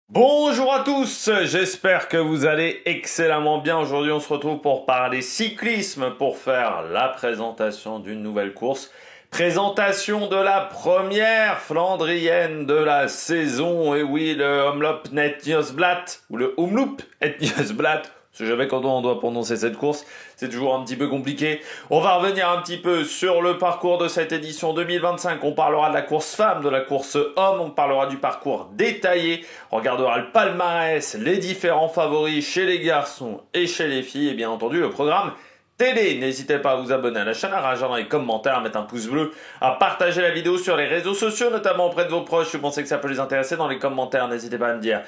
Bonjour à tous, j'espère que vous allez excellemment bien. Aujourd'hui, on se retrouve pour parler cyclisme, pour faire la présentation d'une nouvelle course. Présentation de la première flandrienne de la saison. Et oui, le Omloop Het Nieuwsblad, ou le Omloop Het Nieuwsblad. Je sais jamais quand on doit prononcer cette course, c'est toujours un petit peu compliqué. On va revenir un petit peu sur le parcours de cette édition 2025. On parlera de la course femme, de la course homme, on parlera du parcours détaillé. On regardera le palmarès, les différents favoris chez les garçons et chez les filles. Et bien entendu, le programme télé. N'hésitez pas à vous abonner à la chaîne, à réagir dans les commentaires, à mettre un pouce bleu, à partager la vidéo sur les réseaux sociaux, notamment auprès de vos proches. Si vous pensez que ça peut les intéresser, dans les commentaires, n'hésitez pas à me dire,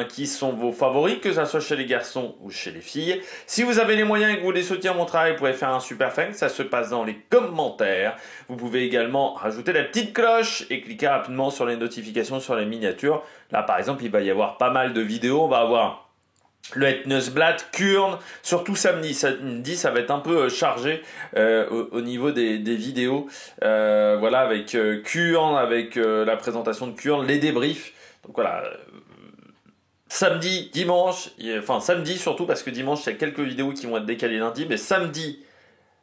qui sont vos favoris, que ça soit chez les garçons ou chez les filles. Si vous avez les moyens et que vous voulez soutenir mon travail, vous pouvez faire un super thanks, ça se passe dans les commentaires. Vous pouvez également rajouter la petite cloche et cliquer rapidement sur les notifications sur les miniatures. Là, par exemple, il va y avoir pas mal de vidéos. On va avoir le Het Nieuwsblad, Kuurne, surtout samedi. Samedi, ça va être un peu chargé au niveau des vidéos. Voilà, avec Kuurne, avec la présentation de Kuurne, les débriefs. Donc voilà, samedi, dimanche, enfin samedi surtout parce que dimanche, il y a quelques vidéos qui vont être décalées lundi, mais samedi,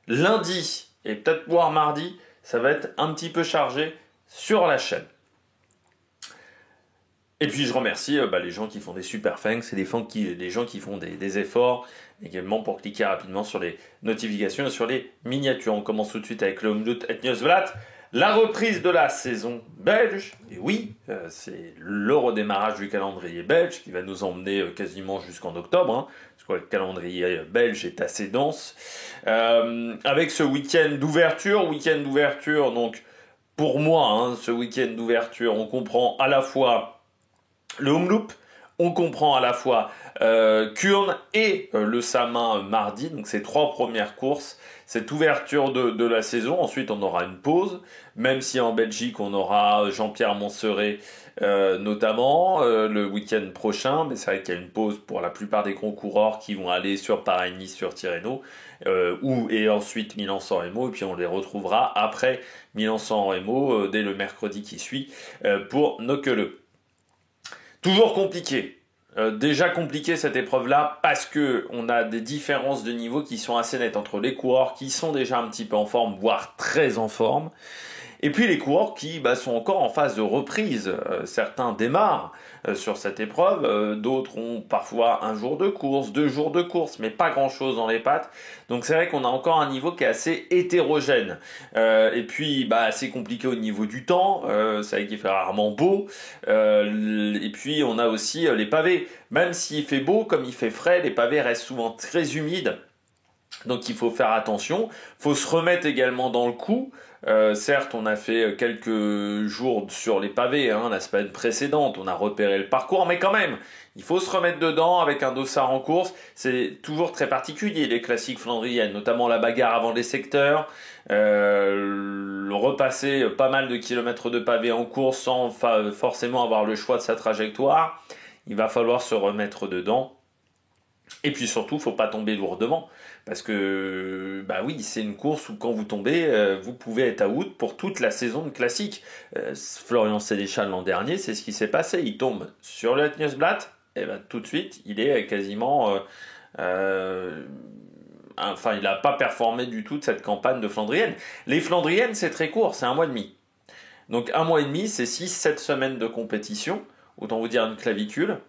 lundi et peut-être voire mardi, ça va être un petit peu chargé sur la chaîne. Et puis je remercie les gens qui font des super thanks et les gens qui font des efforts également pour cliquer rapidement sur les notifications et sur les miniatures. On commence tout de suite avec le Omloop Het Nieuwsblad, la reprise de la saison belge. Et oui, c'est le redémarrage du calendrier belge qui va nous emmener quasiment jusqu'en octobre. Parce que le calendrier belge est assez dense. Avec ce week-end d'ouverture, donc pour moi, ce week-end d'ouverture, on comprend à la fois le Omloop, on comprend à la fois Kuurne et le Samin mardi, donc ces trois premières courses, cette ouverture de la saison. Ensuite, on aura une pause, même si en Belgique, on aura Jean-Pierre Montserrat notamment le week-end prochain, mais c'est vrai qu'il y a une pause pour la plupart des gros coureurs qui vont aller sur Paris-Nice, sur Tirreno, et ensuite Milan-San Remo, et puis on les retrouvera après Milan-San Remo dès le mercredi qui suit pour Nokele. Toujours compliqué. Déjà compliqué cette épreuve-là parce que on a des différences de niveau qui sont assez nettes entre les coureurs qui sont déjà un petit peu en forme, voire très en forme, et puis les coureurs qui sont encore en phase de reprise. Certains démarrent sur cette épreuve, d'autres ont parfois un jour de course, 2 jours de course, mais pas grand-chose dans les pattes. Donc c'est vrai qu'on a encore un niveau qui est assez hétérogène. Et puis c'est compliqué au niveau du temps, c'est vrai qu'il fait rarement beau. Et puis on a aussi les pavés. Même s'il fait beau, comme il fait frais, les pavés restent souvent très humides. Donc il faut faire attention. Il faut se remettre également dans le coup. Certes, on a fait quelques jours sur les pavés la semaine précédente, on a repéré le parcours, mais quand même, il faut se remettre dedans avec un dossard en course. C'est toujours très particulier les classiques flandriennes, notamment la bagarre avant les secteurs, repasser pas mal de kilomètres de pavés en course sans forcément avoir le choix de sa trajectoire. Il va falloir se remettre dedans. Et puis surtout, faut pas tomber lourdement. Parce que, oui, c'est une course où quand vous tombez, vous pouvez être out pour toute la saison de classique. Florian Sénéchal l'an dernier, c'est ce qui s'est passé. Il tombe sur le Het Nieuwsblad, et tout de suite, il est quasiment... il n'a pas performé du tout de cette campagne de Flandrienne. Les Flandriennes, c'est très court, c'est 1 mois et demi. Donc 1 mois et demi, c'est 6-7 semaines de compétition. Autant vous dire une clavicule.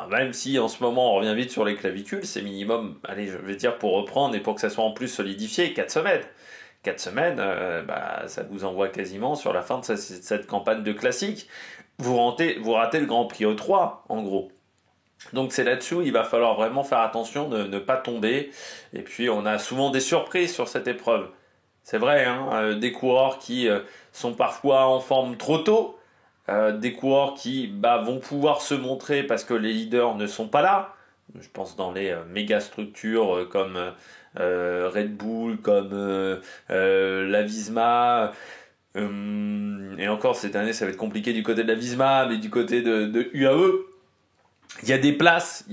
Même si en ce moment on revient vite sur les clavicules, c'est minimum, allez, je vais dire pour reprendre et pour que ça soit en plus solidifié, 4 semaines. 4 semaines, ça vous envoie quasiment sur la fin de cette campagne de classique. Vous ratez le Grand Prix E3, en gros. Donc c'est là-dessus, il va falloir vraiment faire attention de ne pas tomber. Et puis on a souvent des surprises sur cette épreuve. C'est vrai, des coureurs qui sont parfois en forme trop tôt. Des coureurs qui vont pouvoir se montrer parce que les leaders ne sont pas là. Je pense dans les méga structures comme Red Bull, comme la Visma. Et encore cette année, ça va être compliqué du côté de la Visma, mais du côté de UAE, il y a des places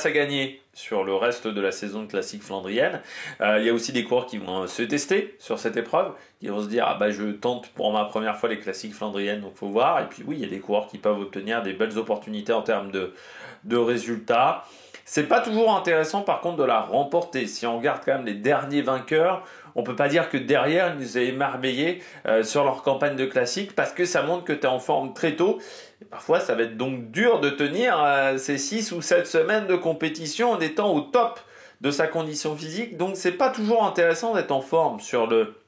à gagner. sur le reste de la saison de classique flandrienne. Il y a aussi des coureurs qui vont se tester sur cette épreuve, qui vont se dire ah bah je tente pour ma première fois les classiques flandriennes, donc faut voir. Et puis oui, il y a des coureurs qui peuvent obtenir des belles opportunités en termes de résultats. C'est pas toujours intéressant par contre de la remporter. Si on regarde quand même les derniers vainqueurs, on peut pas dire que derrière ils nous aient émerveillés sur leur campagne de classique, parce que ça montre que tu es en forme très tôt. Et parfois ça va être donc dur de tenir ces 6 ou 7 semaines de compétition en étant au top de sa condition physique. Donc c'est pas toujours intéressant d'être en forme sur le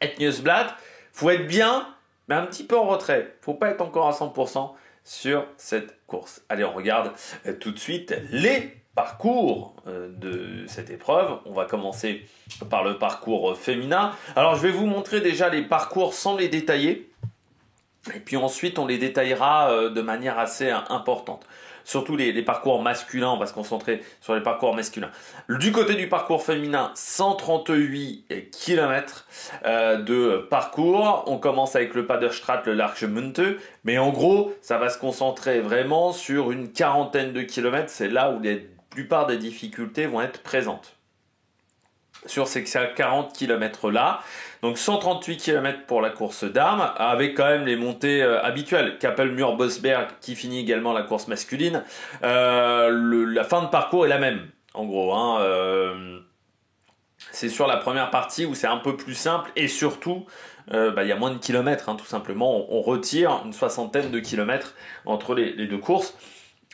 Het Nieuwsblad. Faut être bien, mais un petit peu en retrait. Faut pas être encore à 100% sur cette course. Allez, on regarde tout de suite les parcours de cette épreuve. On va commencer par le parcours féminin. Alors, je vais vous montrer déjà les parcours sans les détailler. Et puis ensuite, on les détaillera de manière assez importante. Surtout les parcours masculins, on va se concentrer sur les parcours masculins. Du côté du parcours féminin, 138 km de parcours. On commence avec le Paderstraat, le Larchemunte, mais en gros, ça va se concentrer vraiment sur une quarantaine de kilomètres. C'est là où la plupart des difficultés vont être présentes. Sur ces 40 km là. Donc 138 km pour la course dames, avec quand même les montées habituelles. Kappelmuur-Bosberg qui finit également la course masculine. La fin de parcours est la même, en gros. C'est sur la première partie où c'est un peu plus simple et surtout, il y a moins de kilomètres, tout simplement. On retire une soixantaine de kilomètres entre les deux courses.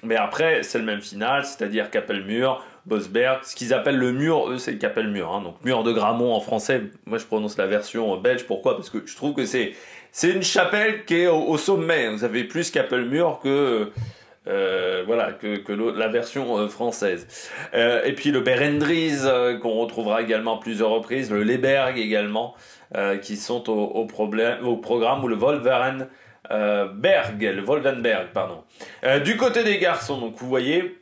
Mais après, c'est le même final, c'est-à-dire Kappelmuur, Bosberg. Ce qu'ils appellent le mur, eux, c'est le Kappelmuur. Donc mur de Grammont en français. Moi, je prononce la version belge. Pourquoi ? Parce que je trouve que c'est une chapelle qui est au sommet. Vous avez plus Kappelmuur que la version française. Et puis le Berendries, qu'on retrouvera également à plusieurs reprises. Le Leberg également, qui sont au programme, ou le Wolvenberg, pardon. Du côté des garçons, donc vous voyez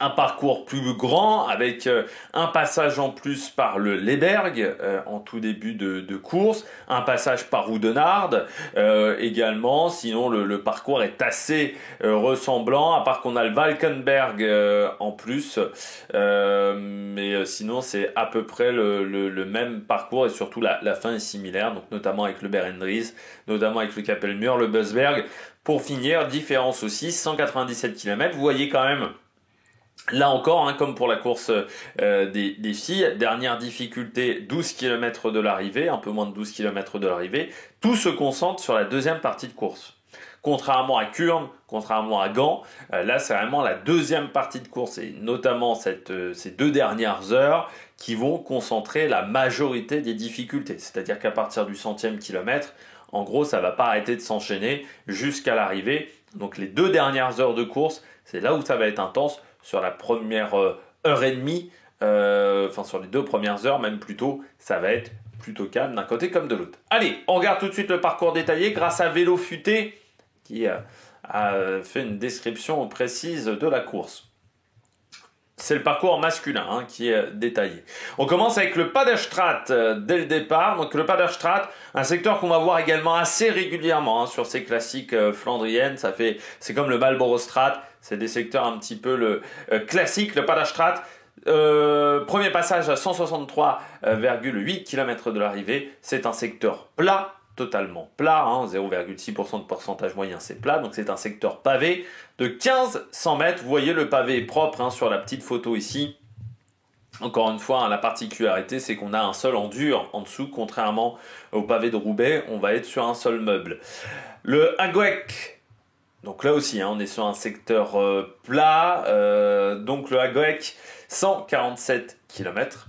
un parcours plus grand avec un passage en plus par le Leberg en tout début de course, un passage par Oudenaarde également. Sinon le parcours est assez ressemblant, à part qu'on a le Valkenberg en plus, mais sinon c'est à peu près le même parcours, et surtout la fin est similaire, donc notamment avec le Berendries, notamment avec le Kappelmuur, le Bosberg. Pour finir, différence aussi, 197 km. Vous voyez quand même, là encore, comme pour la course des filles, dernière difficulté, 12 km de l'arrivée, un peu moins de 12 km de l'arrivée. Tout se concentre sur la deuxième partie de course. Contrairement à Kurn, contrairement à Gand, là c'est vraiment la deuxième partie de course, et notamment ces 2 dernières heures qui vont concentrer la majorité des difficultés. C'est-à-dire qu'à partir du 100e kilomètre, en gros, ça ne va pas arrêter de s'enchaîner jusqu'à l'arrivée. Donc les 2 dernières heures de course, c'est là où ça va être intense. Sur la première heure et demie, sur les 2 premières heures même plutôt, ça va être plutôt calme d'un côté comme de l'autre. Allez, on regarde tout de suite le parcours détaillé grâce à Vélo Futé qui a fait une description précise de la course. C'est le parcours masculin qui est détaillé. On commence avec le Paderstraat dès le départ. Donc le Paderstraat, un secteur qu'on va voir également assez régulièrement sur ces classiques flandriennes. C'est comme le Marlborough-Straat. C'est des secteurs un petit peu classiques. Le Paderstraat, premier passage à 163,8 km de l'arrivée. C'est un secteur plat, totalement plat, 0,6% de pourcentage moyen, c'est plat, donc c'est un secteur pavé de 1500 mètres. Vous voyez, le pavé est propre sur la petite photo ici. Encore une fois, la particularité, c'est qu'on a un sol en dur en dessous, contrairement au pavé de Roubaix, on va être sur un sol meuble. Le Hagweg, donc là aussi, on est sur un secteur plat, donc le Hagweg, 147 km.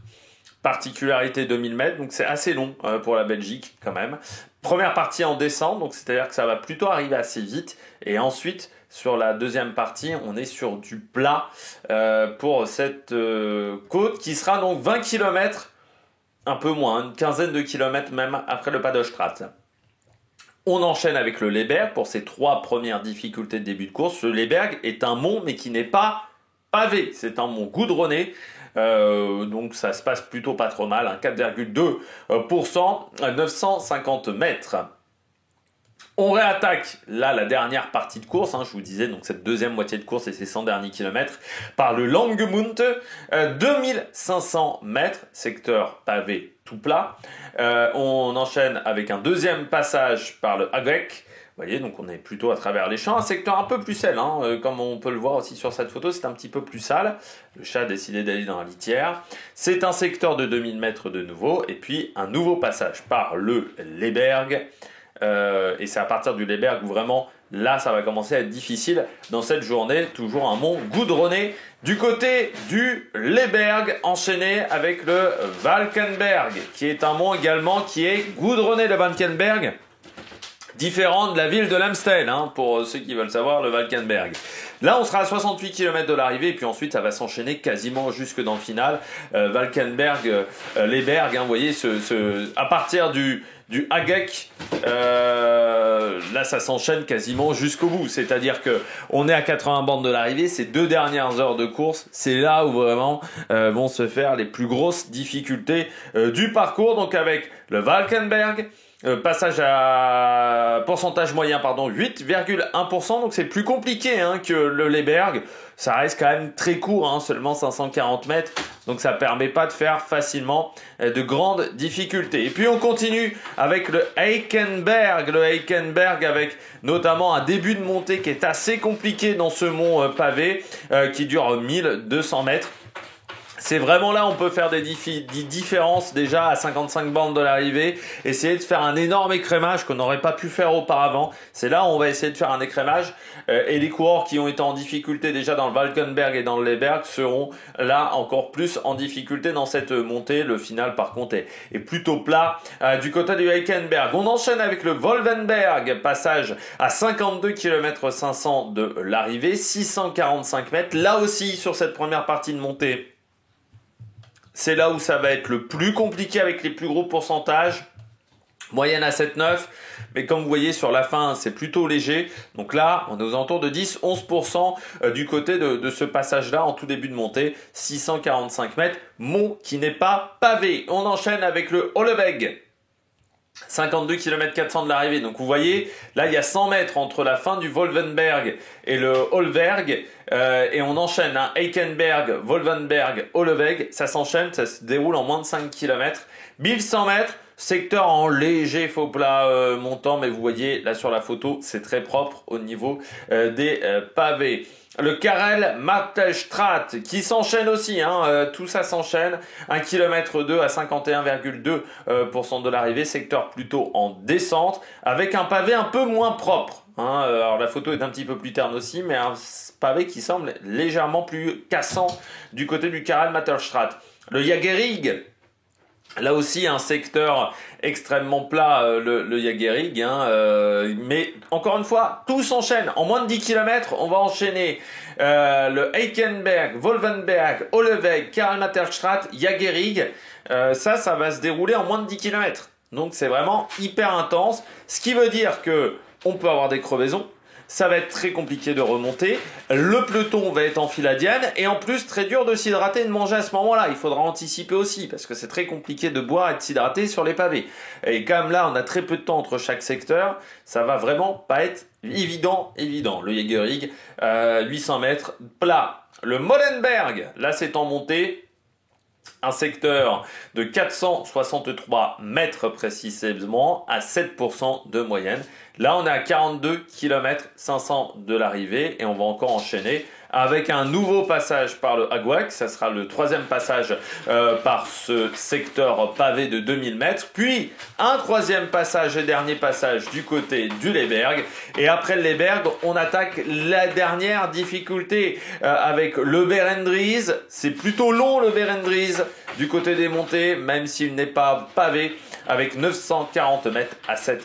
Particularité 2000 mètres, donc c'est assez long pour la Belgique quand même. Première partie en descente, donc c'est-à-dire que ça va plutôt arriver assez vite. Et ensuite, sur la deuxième partie, on est sur du plat pour cette côte qui sera donc 20 km, un peu moins, une quinzaine de kilomètres même après le Paderstraat. On enchaîne avec le Leberg pour ces 3 premières difficultés de début de course. Le Leberg est un mont mais qui n'est pas pavé, c'est un mont goudronné. Donc ça se passe plutôt pas trop mal, 4,2%, 950 mètres. On réattaque là la dernière partie de course, je vous disais, donc cette deuxième moitié de course et ces 100 derniers kilomètres par le Langemund, 2500 mètres, secteur pavé tout plat. On enchaîne avec un deuxième passage par le Hagweg. Vous voyez, donc on est plutôt à travers les champs, un secteur un peu plus sale, comme on peut le voir aussi sur cette photo, c'est un petit peu plus sale. Le chat a décidé d'aller dans la litière. C'est un secteur de 2000 mètres de nouveau, et puis un nouveau passage par le Leberg. Et c'est à partir du Leberg où vraiment, là, ça va commencer à être difficile dans cette journée. Toujours un mont goudronné. Du côté du Leberg, enchaîné avec le Valkenberg, qui est un mont également qui est goudronné, le Valkenberg. Différent de la ville de Lamstel, pour ceux qui veulent savoir, le Valkenberg. Là, on sera à 68 km de l'arrivée, et puis ensuite, ça va s'enchaîner quasiment jusque dans le final. Valkenberg, Leberg, vous voyez, à partir du Hagweg, là, ça s'enchaîne quasiment jusqu'au bout. C'est-à-dire que on est à 80 bornes de l'arrivée, ces 2 dernières heures de course, c'est là où vraiment vont se faire les plus grosses difficultés du parcours. Donc avec le Valkenberg, passage à pourcentage moyen, 8,1%, donc c'est plus compliqué que le Leberg. Ça reste quand même très court, seulement 540 mètres, donc ça permet pas de faire facilement de grandes difficultés. Et puis on continue avec le Heikenberg avec notamment un début de montée qui est assez compliqué dans ce mont pavé, qui dure 1200 mètres. C'est vraiment là où on peut faire des différences déjà à 55 bornes de l'arrivée, essayer de faire un énorme écrémage qu'on n'aurait pas pu faire auparavant. C'est là où on va essayer de faire un écrémage et les coureurs qui ont été en difficulté déjà dans le Valkenberg et dans le Leberg seront là encore plus en difficulté dans cette montée. Le final par contre est plutôt plat du côté du Heikenberg. On enchaîne avec le Wolvenberg, passage à 52 km 500 de l'arrivée, 645 mètres. Là aussi sur cette première partie de montée, c'est là où ça va être le plus compliqué avec les plus gros pourcentages. Moyenne à 7,9. Mais comme vous voyez sur la fin, c'est plutôt léger. Donc là, on est aux alentours de 10-11% du côté de ce passage-là en tout début de montée. 645 mètres. Mont qui n'est pas pavé. On enchaîne avec le Holleweg. 52 km 400 de l'arrivée. Donc vous voyez, là il y a 100 mètres entre la fin du Wolvenberg et le Holleweg. Et on enchaîne Heikenberg, Wolvenberg, Holleweg. Ça s'enchaîne, ça se déroule en moins de 5 km. 1100 mètres, secteur en léger faux plat montant. Mais vous voyez là sur la photo, c'est très propre au niveau des pavés. Le Karel Martelstraat qui s'enchaîne aussi, tout ça s'enchaîne. 1 km 2 à 51,2% de l'arrivée, secteur plutôt en descente, avec un pavé un peu moins propre. Alors la photo est un petit peu plus terne aussi, mais un pavé qui semble légèrement plus cassant du côté du Karel Martelstraat. Le Jägerig, là aussi un secteur extrêmement plat, le Jägerig, mais encore une fois, tout s'enchaîne. En moins de 10 km, on va enchaîner le Heikenberg, Wolvenberg, Holleweg, Karel Martelstraat, Jägerig. Ça va se dérouler en moins de 10 km. Donc c'est vraiment hyper intense, ce qui veut dire que on peut avoir des crevaisons. Ça va être très compliqué de remonter. Le peloton va être en file indienne et en plus très dur de s'hydrater et de manger à ce moment-là. Il faudra anticiper aussi parce que c'est très compliqué de boire et de s'hydrater sur les pavés. Et comme là, on a très peu de temps entre chaque secteur, ça va vraiment pas être évident. Le Jägerig, 800 mètres plat. Le Molenberg, là c'est en montée. Un secteur de 463 mètres précisément à 7% de moyenne. Là, on est à 42 km 500 de l'arrivée et on va encore enchaîner avec un nouveau passage par le Hagweg. Ça sera le 3e passage par ce secteur pavé de 2000 mètres. Puis un 3e passage et dernier passage du côté du Leberg. Et après le Leberg, on attaque la dernière difficulté avec le Berendries. C'est plutôt long le Berendries du côté des montées, même s'il n'est pas pavé, avec 940 mètres à 7%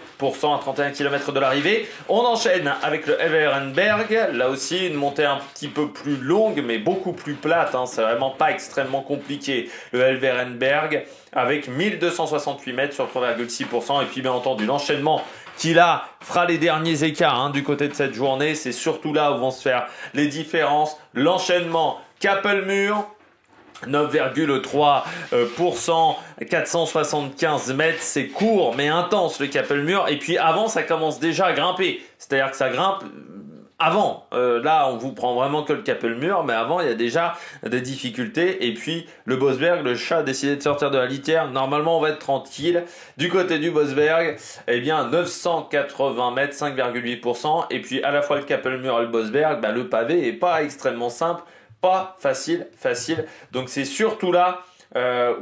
à 31 km de l'arrivée. On enchaîne avec le Everenberg, là aussi une montée un petit peu plus longue mais beaucoup plus plate, c'est vraiment pas extrêmement compliqué. Le Everenberg avec 1268 mètres sur 3,6% et puis bien entendu l'enchaînement qui là fera les derniers écarts du côté de cette journée. C'est surtout là où vont se faire les différences. L'enchaînement Kapelmur 9,3%, 475 mètres, c'est court mais intense le Capelmur. Et puis avant, ça commence déjà à grimper. C'est-à-dire que ça grimpe avant. Là, on vous prend vraiment que le Capelmur, mais avant, il y a déjà des difficultés. Et puis, le Bosberg, le chat a décidé de sortir de la litière. Normalement, on va être tranquille. Du côté du Bosberg, eh bien, 980 mètres, 5,8%. Et puis, à la fois le Capelmur et le Bosberg, le pavé est pas extrêmement simple. Pas facile. Donc c'est surtout là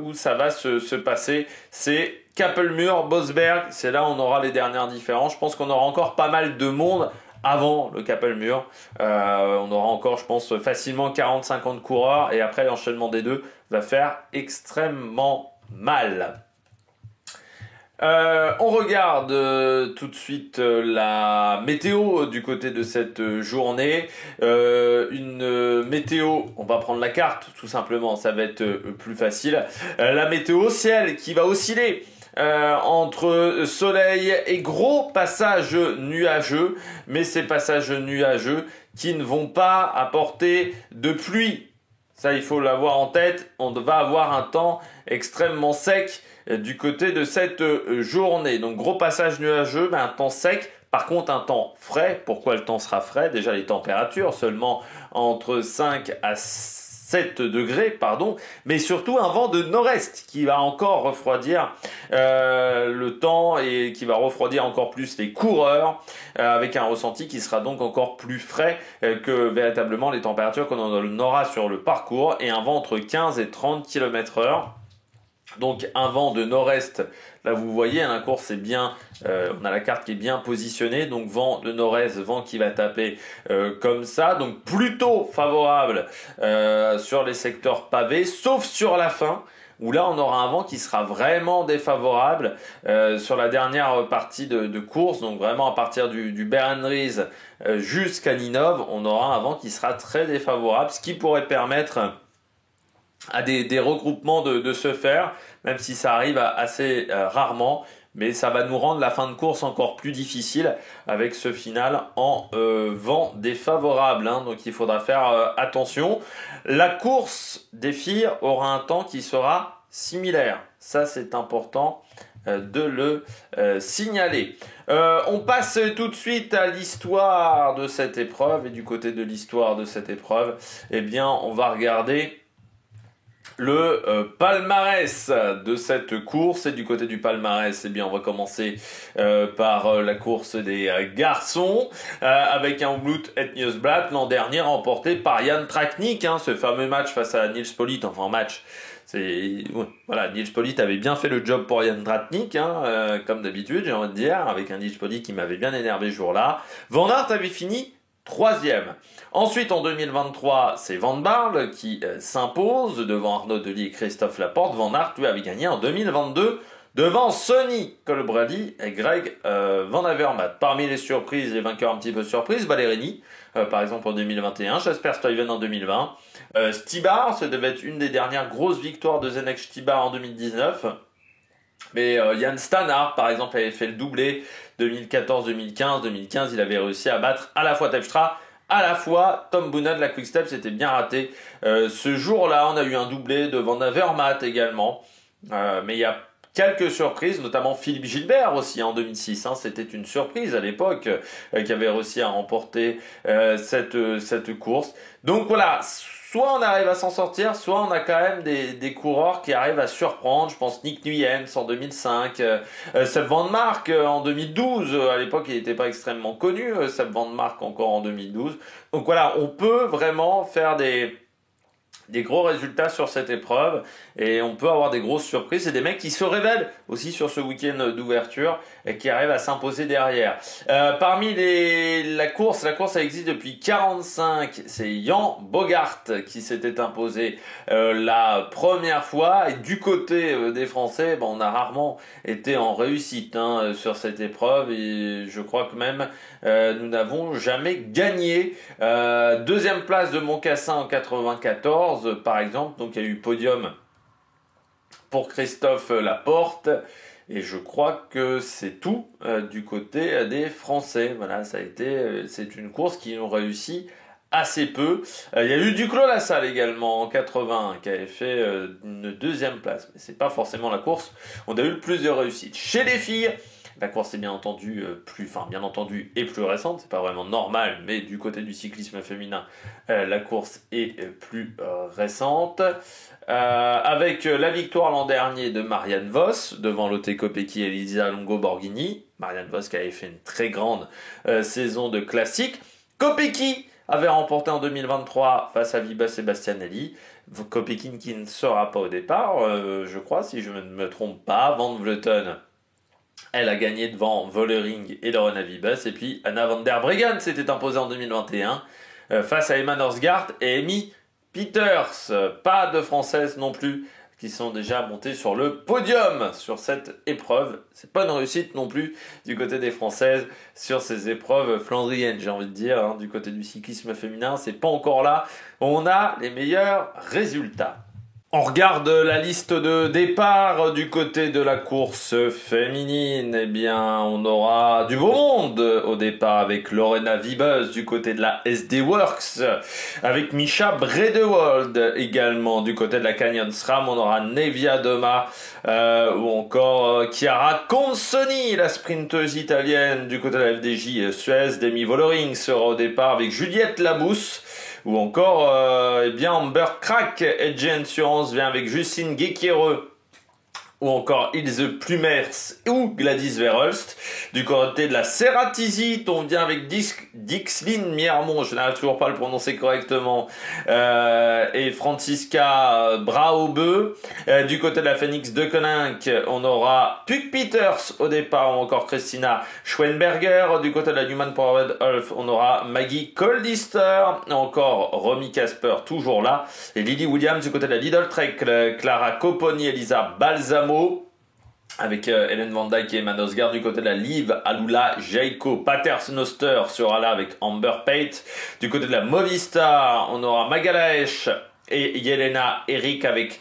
où ça va se passer. C'est Capelmur, Bosberg. C'est là où on aura les dernières différences. Je pense qu'on aura encore pas mal de monde avant le Capelmur. On aura encore, je pense, facilement 40-50 coureurs. Et après, l'enchaînement des deux va faire extrêmement mal. On regarde tout de suite la météo du côté de cette journée. Une météo, on va prendre la carte tout simplement, ça va être plus facile. La météo ciel qui va osciller entre soleil et gros passages nuageux, mais ces passages nuageux qui ne vont pas apporter de pluie. Ça, il faut l'avoir en tête. On va avoir un temps extrêmement sec du côté de cette journée. Donc, gros passage nuageux, mais un temps sec. Par contre, un temps frais. Pourquoi le temps sera frais? Déjà, les températures, seulement entre 5 à 7 degrés, pardon. Mais surtout, un vent de nord-est qui va encore refroidir le temps et qui va refroidir encore plus les coureurs avec un ressenti qui sera donc encore plus frais que véritablement les températures qu'on en aura sur le parcours et un vent entre 15 et 30 km/h. Donc un vent de nord-est, là vous voyez, la course est bien, on a la carte qui est bien positionnée, donc vent de nord-est, vent qui va taper comme ça, donc plutôt favorable sur les secteurs pavés, sauf sur la fin, où là on aura un vent qui sera vraiment défavorable sur la dernière partie de course, donc vraiment à partir du Berenries jusqu'à Ninove, on aura un vent qui sera très défavorable, ce qui pourrait permettre à des regroupements de se faire, même si ça arrive assez rarement, mais ça va nous rendre la fin de course encore plus difficile avec ce final en vent défavorable, hein, donc il faudra faire attention. La course des filles aura un temps qui sera similaire, ça c'est important de le signaler. On passe tout de suite à l'histoire de cette épreuve, et du côté de l'histoire de cette épreuve, eh bien on va regarder le palmarès de cette course. Et du côté du palmarès, eh bien, on va commencer par la course des garçons avec un Omloop et Nieuwsblad l'an dernier remporté par Jan Tratnik, hein, ce fameux match face à Nils Politt, enfin match. Voilà, Nils Politt avait bien fait le job pour Jan Tratnik, hein, comme d'habitude, j'ai envie de dire, avec un Nils Politt qui m'avait bien énervé ce jour-là. Van Aert avait fini 3e. Ensuite, en 2023, c'est Van Baarle qui s'impose devant Arnaud Delis et Christophe Laporte. Van Aert, lui, avait gagné en 2022 devant Sonny Colbrelli et Greg Van Avermaet. Parmi les surprises, les vainqueurs un petit peu surprises, Ballerini, par exemple en 2021, Jasper Stuyven en 2020. Stybar, ça devait être une des dernières grosses victoires de Zdeněk Stybar en 2019. Mais Jan Stannard, par exemple, avait fait le doublé 2014-2015. 2015, il avait réussi à battre à la fois Terpstra, à la fois Tom Boonen de la Quick-Step. C'était bien raté. Ce jour-là, on a eu un doublé de Van Avermaet également. Mais il y a quelques surprises, notamment Philippe Gilbert aussi en 2006. Hein, c'était une surprise à l'époque qui avait réussi à remporter cette course. Donc voilà, soit on arrive à s'en sortir, soit on a quand même des coureurs qui arrivent à surprendre. Je pense Nick Nuyens en 2005, Seb Van Mark en 2012. À l'époque, il n'était pas extrêmement connu, Seb Van Mark encore en 2012. Donc voilà, on peut vraiment faire des gros résultats sur cette épreuve et on peut avoir des grosses surprises et des mecs qui se révèlent aussi sur ce week-end d'ouverture et qui arrivent à s'imposer derrière. Parmi la course elle existe depuis 45, c'est Jan Bogart qui s'était imposé la première fois, et du côté des Français, on a rarement été en réussite sur cette épreuve, et je crois que même nous n'avons jamais gagné. Deuxième place de Moncassin en 94 par exemple, donc il y a eu podium pour Christophe Laporte, et je crois que c'est tout du côté des Français. Voilà, c'est une course qu'ils ont réussi assez peu. Il y a eu Duclos Lassalle également en 80 qui avait fait une deuxième place, mais c'est pas forcément la course. On a eu le plus de réussite. Chez les filles, la course est bien entendu est plus récente, c'est pas vraiment normal, mais du côté du cyclisme féminin, la course est plus récente. Avec la victoire l'an dernier de Marianne Vos devant Lotte Kopecky et Elisa Longo Borghini. Marianne Vos qui avait fait une très grande saison de classique. Kopecky avait remporté en 2023 face à Viba Sebastianelli. Kopecky qui ne sera pas au départ, je crois, si je ne me trompe pas. Van Vleuten, elle a gagné devant Vollering et Lorena Vibes. Et puis Anna van der Breggen s'était imposée en 2021 face à Emma Norsgaard et Amy Peters. Pas de Françaises non plus qui sont déjà montées sur le podium sur cette épreuve. C'est pas une réussite non plus du côté des Françaises sur ces épreuves flandriennes, j'ai envie de dire, hein, du côté du cyclisme féminin. C'est pas encore là où on a les meilleurs résultats. On regarde la liste de départ du côté de la course féminine. Eh bien, on aura du beau monde au départ avec Lorena Wiebes du côté de la SD Works, avec Misha Bredewald également du côté de la Canyon SRAM. On aura Nevia Doma ou encore Chiara Consoni, la sprinteuse italienne du côté de la FDJ Suez. Demi Vollering sera au départ avec Juliette Labousse. Ou encore, Amber Crack, Edge Insurance vient avec Justine Guéquiereux. Ou encore Ilse Plumers ou Gladys Verhulst. Du côté de la Ceratizit, on vient avec Dixline Miermont, je n'arrive toujours pas à le prononcer correctement, et Francisca Braubeu. Du côté de la Phoenix de Koninck, on aura Puck Peters au départ, ou encore Christina Schwenberger. Du côté de la Human Powered Health, on aura Maggie Coldister, encore Romy Casper toujours là, et Lily Williams du côté de la Lidl Trek, Clara Copponi, Elisa Balsamo, avec Hélène Van Dyke et Emma Norsgaard. Du côté de la Liv, Alula Jaiko Paternoster sera là avec Amber Pate. Du côté de la Movistar, on aura Magalaesh et Yelena Eric avec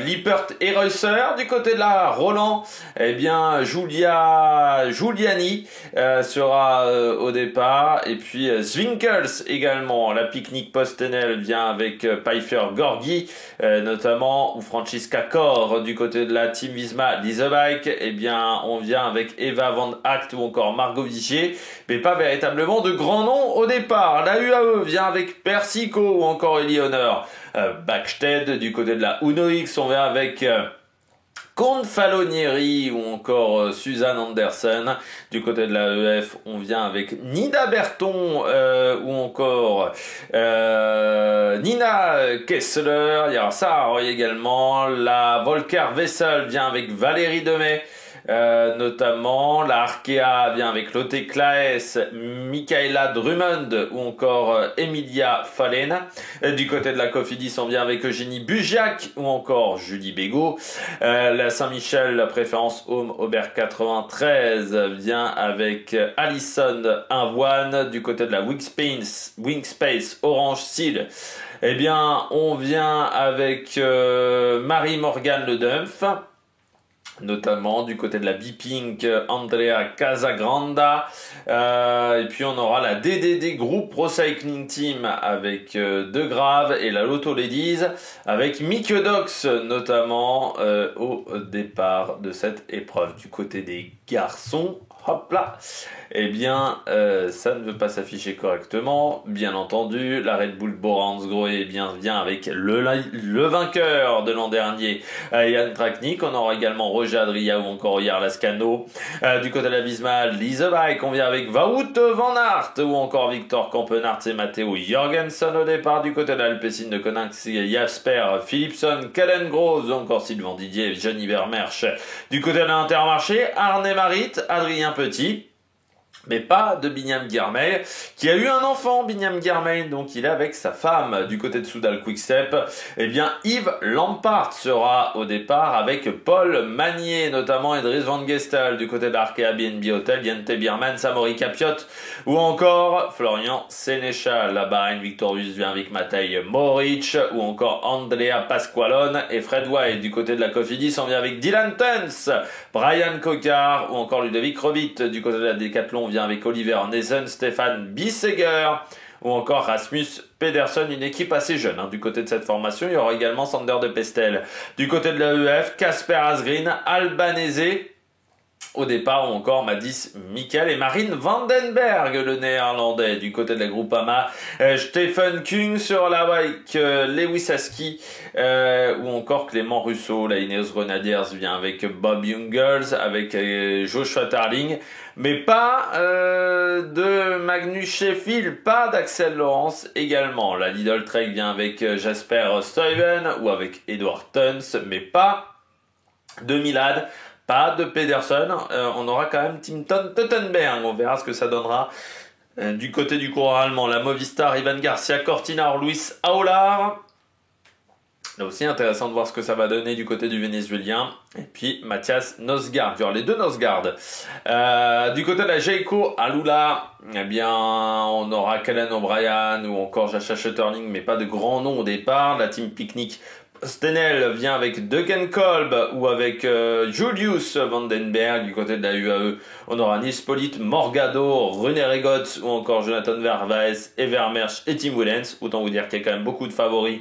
Lippert et Reusser. Du côté de la Roland, eh bien Giuliani sera au départ, et puis Zwinkels également. La Picnic Postenel vient avec Pfeiffer Gorgi notamment, ou Francisca Kor. Du côté de la Team Visma Lisebike, eh bien on vient avec Eva Van Act ou encore Margot Vigier, mais pas véritablement de grands noms au départ. La UAE vient avec Persico ou encore Eleonore Backstedt. Du côté de la Uno X, on vient avec Confalonieri ou encore Suzanne Anderson. Du côté de la EF, on vient avec Nida Berton ou encore Nina Kessler. Il y aura Sarah Roy également. La Volker Wessel vient avec Valérie Demey. Notamment la Arkea vient avec Lotte Klaes, Michaela Drummond ou encore Emilia Fallen. Du côté de la Cofidis, on vient avec Eugénie Bugiac ou encore Julie Bégaud. La Saint-Michel, la préférence Home Aubert 93 vient avec Alison Invoine. Du côté de la Wingspace Orange Seal, eh bien on vient avec Marie-Morgane Le Dumph. Notamment du côté de la B-Pink, Andrea Casagranda. Et puis on aura la DDD Group Pro Cycling Team avec De Grave, et la Lotto Ladies avec Mick Dox notamment au départ de cette épreuve. Du côté des garçons, hop là, eh bien ça ne veut pas s'afficher correctement, bien entendu. La Red Bull Bora-Hansgrohe vient avec le vainqueur de l'an dernier, Jan Traknik. On aura également Roger Adria ou encore Yair Lascano. Du côté de la Visma Lisebike, on vient avec Wout van Aert ou encore Victor Kampenarts et Matteo Jorgensen au départ. Du côté de l'Alpecin de Koninck, Jasper Philipson, Kellen Groves ou encore Sylvain Didier, Johnny Vermersch. Du côté de l'Intermarché, Arne Marit, Adrien Petit. Mais pas de Binyam Girmay, qui a eu un enfant, Binyam Girmay, donc il est avec sa femme. Du côté de Soudal Quickstep, eh bien Yves Lampart sera au départ avec Paul Magnier, notamment Idris Van Gestel. Du côté d'Arkea BNB Hotel, Jente Bierman, Samori Capiot ou encore Florian Sénéchal. La Bahreïn Victorious vient avec Matej Moric ou encore Andrea Pasqualone et Fred White. Du côté de la Cofidis, on vient avec Dylan Tuns, Brian Cocard ou encore Ludovic Rovit. Du côté de la Decathlon, on vient avec Oliver Nezen, Stéphane Bisseger ou encore Rasmus Pedersen, une équipe assez jeune. Du côté de cette formation, il y aura également Sander de Pestel. Du côté de l'AEF, Kasper Asgreen, Albanese au départ, ou encore Madis Mikkel et Marine Vandenberg, le néerlandais. Du côté de la Groupama, Stephen Kung sur la bike, Lewis Aski, ou encore Clément Russo. La Ineos Grenadiers vient avec Bob Jungels, avec Joshua Tarling, mais pas de Magnus Sheffield, pas d'Axel Lawrence également. La Lidl Trek vient avec Jasper Stuyven ou avec Edward Tuns, mais pas de Milad. Pas de Pedersen, on aura quand même Tim Tottenberg, on verra ce que ça donnera. Du côté du coureur allemand, la Movistar, Ivan Garcia, Cortinar, Luis Aular. Là aussi intéressant de voir ce que ça va donner du côté du Vénézuélien. Et puis Mathias Nosgaard, il y aura les deux Nosgaard. Du côté de la Jayco Alula, eh bien on aura Callan O'Brien ou encore Jascha Schutterling, mais pas de grands noms au départ. La Team Picnic Stenel vient avec Degen Kolb ou avec Julius Vandenberg. Du côté de la UAE, on aura Nils Politt, Morgado, René Regots ou encore Jonathan Vervaes, Evermersch et Tim Wellens. Autant vous dire qu'il y a quand même beaucoup de favoris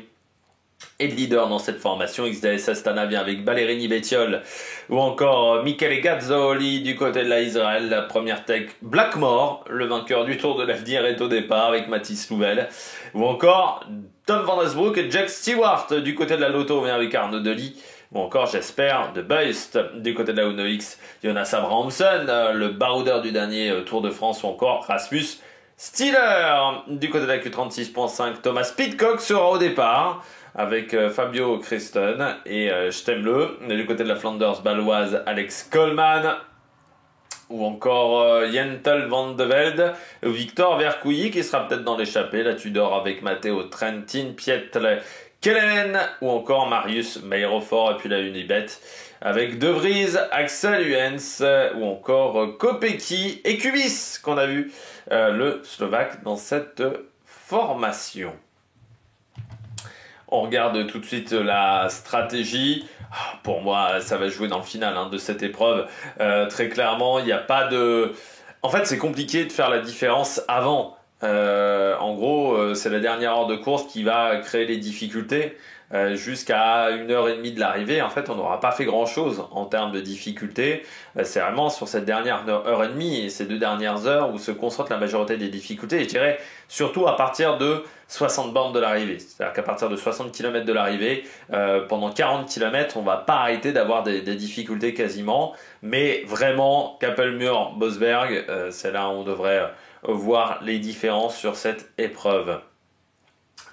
et de leaders dans cette formation. XDS Astana vient avec Ballerini Bettiol ou encore Michele Gazzoli. Du côté de la Israël, la première tech Blackmore, le vainqueur du Tour de l'Avenir, est au départ avec Mathis Louvel, ou encore Tom Van Asbroek et Jack Stewart. Du côté de la Lotto, on vient avec Arnaud Delis, ou encore j'espère de Beust. Du côté de la Uno X, Jonas Abrahamsen, le baroudeur du dernier Tour de France, ou encore Rasmus Stiller. Du côté de la Q36.5, Thomas Pidcock sera au départ avec Fabio Christen et Stemle. Du côté de la Flanders baloise, Alex Coleman ou encore Jentel van de Velde, Victor Vercouilly qui sera peut-être dans l'échappée, la Tudor avec Matteo Trentin, Pietre Kellen ou encore Marius Meyerhofer, et puis la Unibet avec De Vries, Axel Huens ou encore Kopecky et Kubis qu'on a vu le Slovaque dans cette formation. On regarde tout de suite la stratégie. Pour moi, ça va jouer dans le final de cette épreuve. Très clairement, il n'y a pas de... En fait, c'est compliqué de faire la différence avant. En gros, c'est la dernière heure de course qui va créer les difficultés. Jusqu'à 1h30 de l'arrivée, en fait, on n'aura pas fait grand-chose en termes de difficultés. C'est vraiment sur cette dernière heure et demie et ces 2 dernières heures où se concentre la majorité des difficultés. Et je dirais surtout à partir de 60 bornes de l'arrivée. C'est-à-dire qu'à partir de 60 km de l'arrivée, pendant 40 km, on va pas arrêter d'avoir des difficultés quasiment. Mais vraiment, Kappelmuhr, Bosberg, c'est là où on devrait voir les différences sur cette épreuve.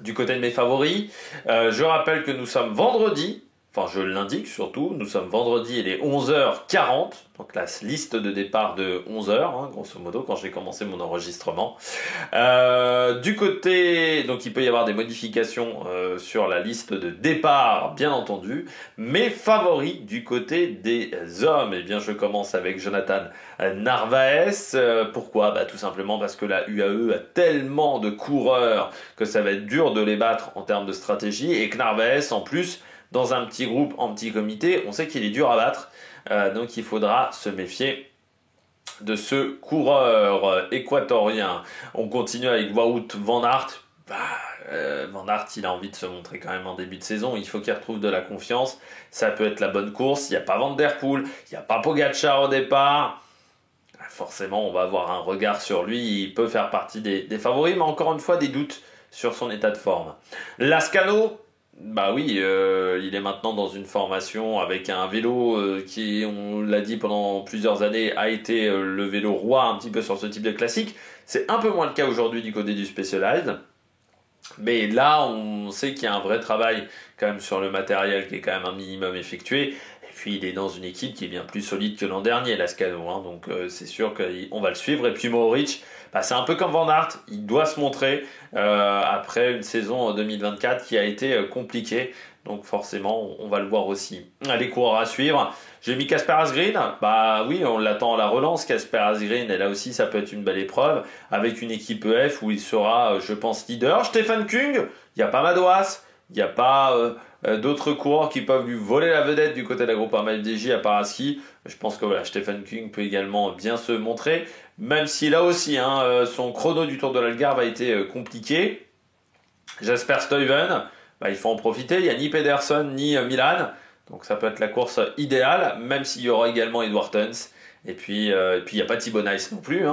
Du côté de mes favoris, je rappelle que nous sommes vendredi, enfin je l'indique surtout, nous sommes vendredi, il est 11h40, donc la liste de départ de 11h, grosso modo, quand j'ai commencé mon enregistrement. Du côté, donc il peut y avoir des modifications sur la liste de départ, bien entendu. Mes favoris du côté des hommes, eh bien je commence avec Jonathan Narvaez. Pourquoi ? Tout simplement parce que la UAE a tellement de coureurs que ça va être dur de les battre en termes de stratégie, et que Narvaez, en plus, dans un petit groupe, en petit comité, on sait qu'il est dur à battre. Donc il faudra se méfier de ce coureur équatorien. On continue avec Wout van Aert. Van Aert, il a envie de se montrer quand même en début de saison. Il faut qu'il retrouve de la confiance. Ça peut être la bonne course. Il n'y a pas Van Der Poel, il n'y a pas Pogacar au départ. Forcément, on va avoir un regard sur lui. Il peut faire partie des favoris, mais encore une fois, des doutes sur son état de forme. Lascano, oui, il est maintenant dans une formation avec un vélo qui, on l'a dit pendant plusieurs années, a été le vélo roi un petit peu sur ce type de classique. C'est un peu moins le cas aujourd'hui du côté du Specialized. Mais là, on sait qu'il y a un vrai travail quand même sur le matériel qui est quand même un minimum effectué. Et puis, il est dans une équipe qui est bien plus solide que l'an dernier, Lascano. Donc, c'est sûr qu'on va le suivre. Et puis, Mohoric, c'est un peu comme Van Aert. Il doit se montrer après une saison 2024 qui a été compliquée. Donc, forcément, on va le voir aussi. Les coureurs à suivre. J'ai mis Kasper Asgreen. Oui, on l'attend à la relance, Kasper Asgreen. Et là aussi, ça peut être une belle épreuve. Avec une équipe EF où il sera, je pense, leader. Stephen Kung, il n'y a pas Madouas. Il n'y a pas d'autres coureurs qui peuvent lui voler la vedette du côté de la Groupama FDJ à part Aski. Je pense que Stephen Kung peut également bien se montrer. même si là aussi, son chrono du Tour de l'Algarve a été compliqué. Jasper Stuyven, il faut en profiter. Il n'y a ni Pedersen ni Milan. Donc ça peut être la course idéale, même s'il y aura également Edward Tuns. Et puis il n'y a pas Thibaut Nice non plus.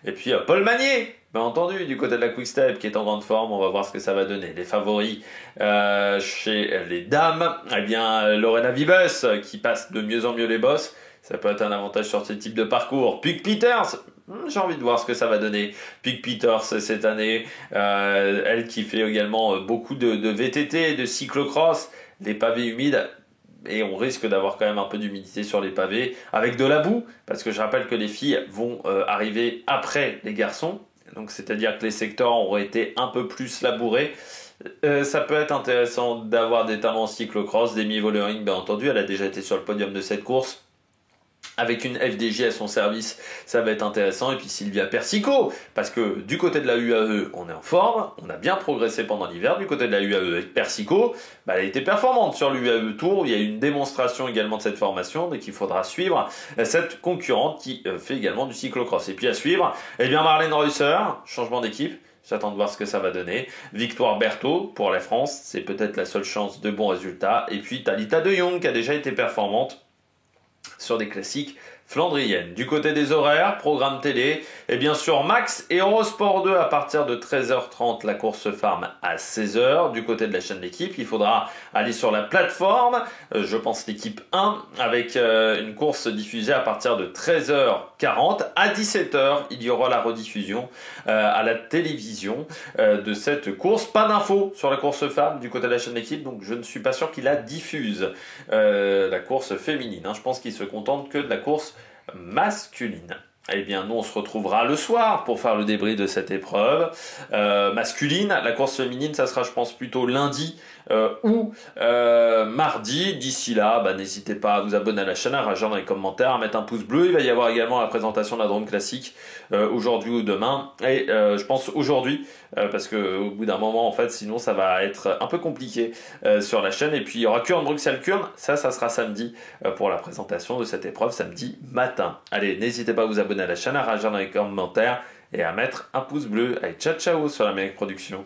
Et puis Paul Magnier, bien entendu, du côté de la Quick-Step, qui est en grande forme. On va voir ce que ça va donner. Les favoris chez les dames, eh bien Lorena Wiebes, qui passe de mieux en mieux les bosses. Ça peut être un avantage sur ce type de parcours. Puig Peters, j'ai envie de voir ce que ça va donner. Puig Peters cette année, elle qui fait également beaucoup de VTT, de cyclocross, les pavés humides. Et on risque d'avoir quand même un peu d'humidité sur les pavés avec de la boue, parce que je rappelle que les filles vont arriver après les garçons, donc c'est-à-dire que les secteurs auraient été un peu plus labourés. Ça peut être intéressant d'avoir des talents en cyclocross. Demi Vollering, bien entendu, elle a déjà été sur le podium de cette course. Avec une FDJ à son service, ça va être intéressant. Et puis Sylvia Persico, parce que du côté de la UAE, on est en forme, on a bien progressé pendant l'hiver. Du côté de la UAE avec Persico, elle a été performante sur l'UAE Tour. Il y a eu une démonstration également de cette formation, donc il faudra suivre cette concurrente qui fait également du cyclocross. Et puis à suivre, eh bien Marlène Reusser, changement d'équipe. J'attends de voir ce que ça va donner. Victoire Berthaud pour la France, c'est peut-être la seule chance de bons résultats. Et puis Thalita de Jong qui a déjà été performante sur des classiques flandriennes. Du côté des horaires, programme télé, et bien sûr Max et Eurosport 2 à partir de 13h30, la course farm à 16h. Du côté de la chaîne L'équipe, il faudra aller sur la plateforme, je pense l'équipe 1, avec une course diffusée à partir de 13h40. À 17h, il y aura la rediffusion à la télévision de cette course. Pas d'infos sur la course femme du côté de la chaîne L'équipe, donc je ne suis pas sûr qu'il la diffuse, la course féminine. Je pense qu'il se contente que de la course masculine. Eh bien, nous, on se retrouvera le soir pour faire le débrief de cette épreuve masculine. La course féminine, ça sera, je pense, plutôt lundi ou mardi. D'ici là, n'hésitez pas à vous abonner à la chaîne, à réagir dans les commentaires, à mettre un pouce bleu. Il va y avoir également la présentation de la Drôme Classique aujourd'hui ou demain. Et je pense aujourd'hui, parce qu'au bout d'un moment, en fait, sinon, ça va être un peu compliqué sur la chaîne. Et puis, il y aura Kurn, Bruxelles, Kurn. Ça sera samedi pour la présentation de cette épreuve, samedi matin. Allez, n'hésitez pas à vous abonner à la chaîne, à réagir dans les commentaires et à mettre un pouce bleu. Allez, ciao ciao sur l'Amérique Production.